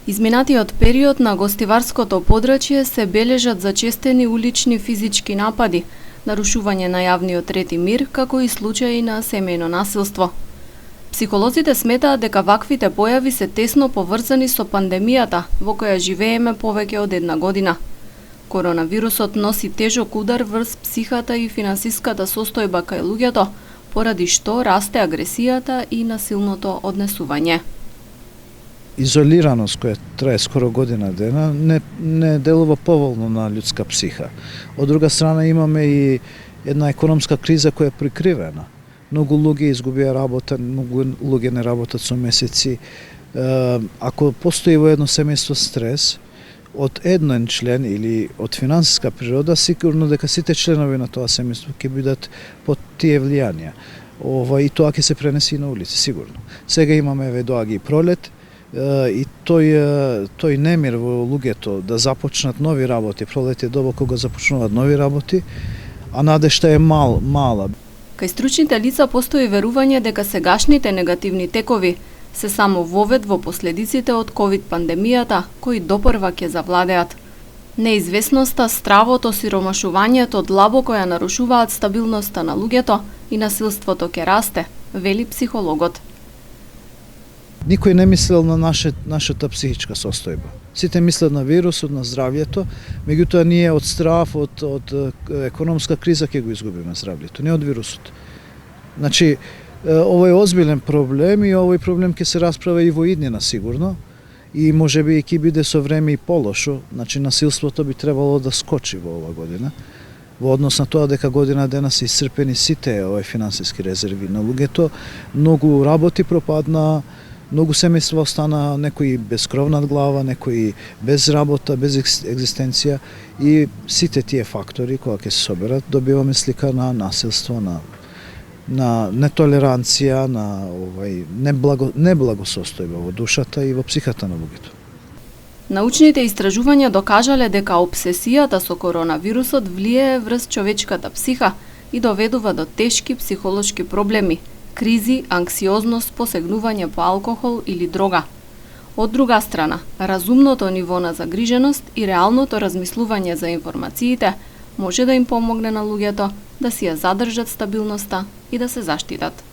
Изминатиот период на гостиварското подрачје се бележат зачестени улични физички напади, нарушување на јавниот ред и мир, како и случаи на семејно насилство. Психолозите сметаат дека ваквите појави се тесно поврзани со пандемијата, во која живееме повеќе од една година. Коронавирусот носи тежок удар врз психата и финансиската состојба кај луѓето, поради што расте агресијата и насилното однесување. Изолираност која трае скоро година дена не делува поволно на људска психа. Од друга страна имаме и една економска криза која е прикривена. Многу луѓе изгубија работа, многу луѓе не работат со месеци. Ако постои во едно семејство стрес од еден член или од финансиска природа, сигурно дека сите членови на тоа семејство ќе бидат под тие влијанија. И тоа ќе се пренеси на улици, сигурно. Сега имаме доаѓа и пролет, и тој немир во луѓето да започнат нови работи, пролет е доба кога започнуваат нови работи, а надежта е мала. Кај стручните лица постои верување дека сегашните негативни текови се само вовед во последиците од ковид пандемијата, кои допрва ќе завладеат. Неизвестноста, стравот, осиромашувањето, длабоко ја нарушуваат стабилноста на луѓето и насилството ќе расте, вели психологот. Никој не мислел на нашата психичка состојба. Сите мислат на вирусот, на здравјето, меѓутоа ние од страв, од економска криза ќе го изгубиме здравјето, не од вирусот. Значи, овој е озбилен проблем и овој проблем ќе се расправа и во иднина сигурно и можеби ќе биде со време и полошо. Значи, насилството би требало да скочи во ова година, во однос на тоа дека година дена се исцрпени сите финансиски резерви на луѓето, многу работи пропадна, многу семејства остана, некои без кров над глава, некои без работа, без екзистенција, и сите тие фактори кога ќе се соберат, добиваме слика на насилство, на нетолеранција, на неблагосостојба во душата и во психата на луѓето. Научните истражувања докажале дека обсесијата со коронавирусот влијае врз човечката психа и доведува до тешки психолошки проблеми, кризи, анксиозност, посегнување по алкохол или дрога. Од друга страна, разумното ниво на загриженост и реалното размислување за информациите може да им помогне на луѓето да си ја задржат стабилноста и да се заштитат.